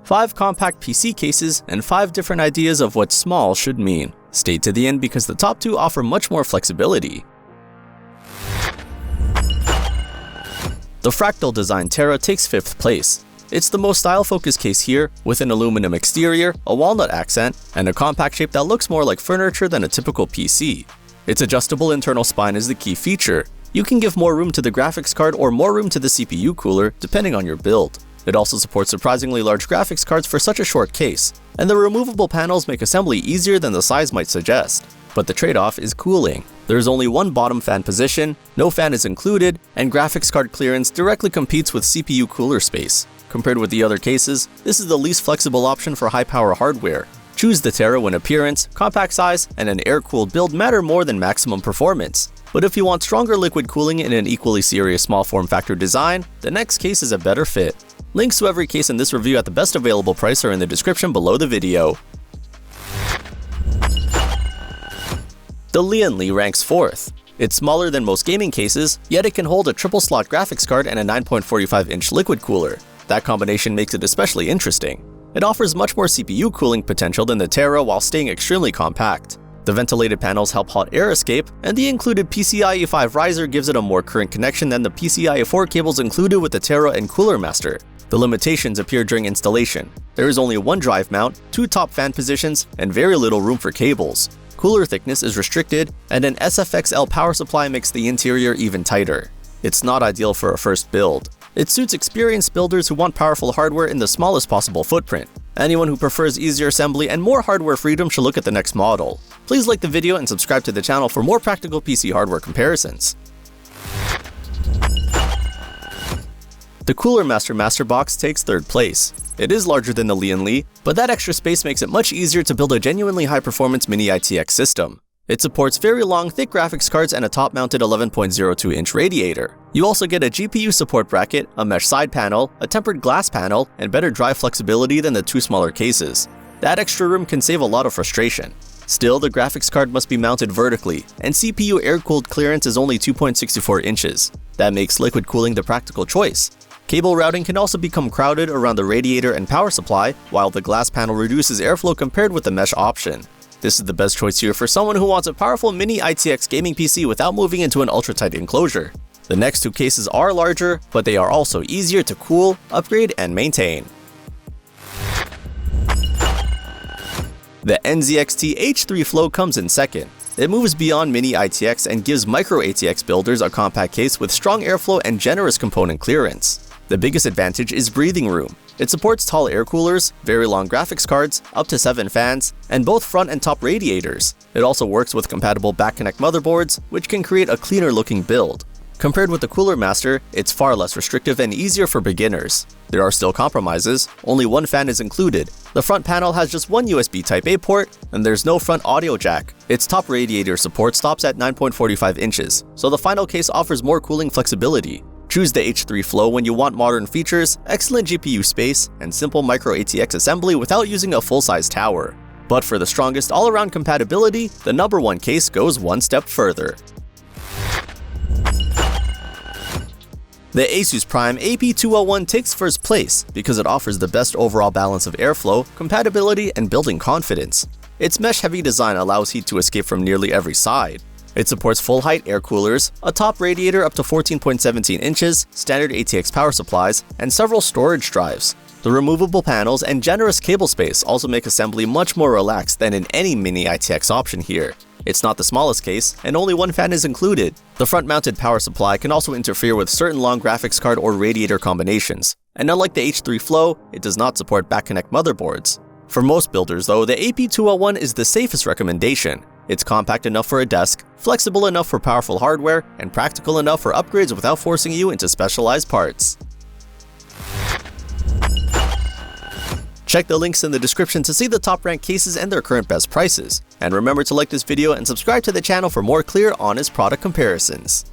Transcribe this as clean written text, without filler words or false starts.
5 compact PC cases, and 5 different ideas of what small should mean. Stay to the end because the top 2 offer much more flexibility. The Fractal design Terra takes 5th place. It's the most style-focused case here, with an aluminum exterior, a walnut accent, and a compact shape that looks more like furniture than a typical PC. Its adjustable internal spine is the key feature. You can give more room to the graphics card or more room to the CPU cooler, depending on your build. It also supports surprisingly large graphics cards for such a short case, and the removable panels make assembly easier than the size might suggest. But the trade-off is cooling. There is only one bottom fan position, no fan is included, and graphics card clearance directly competes with CPU cooler space. Compared with the other cases, this is the least flexible option for high-power hardware. Choose the Terra when appearance, compact size, and an air-cooled build matter more than maximum performance. But if you want stronger liquid cooling in an equally serious small form factor design, the next case is a better fit. Links to every case in this review at the best available price are in the description below the video. The Lian Li ranks 4th. It's smaller than most gaming cases, yet it can hold a triple-slot graphics card and a 9.45-inch liquid cooler. That combination makes it especially interesting. It offers much more CPU cooling potential than the Terra while staying extremely compact. The ventilated panels help hot air escape, and the included PCIe 5 riser gives it a more current connection than the PCIe 4 cables included with the Terra and Cooler Master. The limitations appear during installation. There is only one drive mount, 2 top fan positions, and very little room for cables. Cooler thickness is restricted, and an SFXL power supply makes the interior even tighter. It's not ideal for a first build. It suits experienced builders who want powerful hardware in the smallest possible footprint. Anyone who prefers easier assembly and more hardware freedom should look at the next model. Please like the video and subscribe to the channel for more practical PC hardware comparisons. The Cooler Master MasterBox takes 3rd place. It is larger than the Lian Li, but that extra space makes it much easier to build a genuinely high-performance Mini-ITX system. It supports very long, thick graphics cards and a top-mounted 11.02-inch radiator. You also get a GPU support bracket, a mesh side panel, a tempered glass panel, and better drive flexibility than the 2 smaller cases. That extra room can save a lot of frustration. Still, the graphics card must be mounted vertically, and CPU air-cooled clearance is only 2.64 inches. That makes liquid cooling the practical choice. Cable routing can also become crowded around the radiator and power supply, while the glass panel reduces airflow compared with the mesh option. This is the best choice here for someone who wants a powerful Mini-ITX gaming PC without moving into an ultra-tight enclosure. The next 2 cases are larger, but they are also easier to cool, upgrade, and maintain. The NZXT H3 Flow comes in 2nd. It moves beyond Mini-ITX and gives MicroATX builders a compact case with strong airflow and generous component clearance. The biggest advantage is breathing room. It supports tall air coolers, very long graphics cards, up to 7 fans, and both front and top radiators. It also works with compatible back-connect motherboards, which can create a cleaner looking build. Compared with the Cooler Master, it's far less restrictive and easier for beginners. There are still compromises. Only one fan is included. The front panel has just one USB Type-A port, and there's no front audio jack. Its top radiator support stops at 9.45 inches, so the final case offers more cooling flexibility. Choose the H3 Flow when you want modern features, excellent GPU space, and simple MicroATX assembly without using a full-size tower. But for the strongest all-around compatibility, the number 1 case goes one step further. The ASUS Prime AP201 takes 1st place because it offers the best overall balance of airflow, compatibility, and building confidence. Its mesh-heavy design allows heat to escape from nearly every side. It supports full-height air coolers, a top radiator up to 14.17 inches, standard ATX power supplies, and several storage drives. The removable panels and generous cable space also make assembly much more relaxed than in any Mini-ITX option here. It's not the smallest case, and only one fan is included. The front-mounted power supply can also interfere with certain long graphics card or radiator combinations. And unlike the H3 Flow, it does not support back-connect motherboards. For most builders though, the AP201 is the safest recommendation. It's compact enough for a desk, flexible enough for powerful hardware, and practical enough for upgrades without forcing you into specialized parts. Check the links in the description to see the top-ranked cases and their current best prices. And remember to like this video and subscribe to the channel for more clear, honest product comparisons.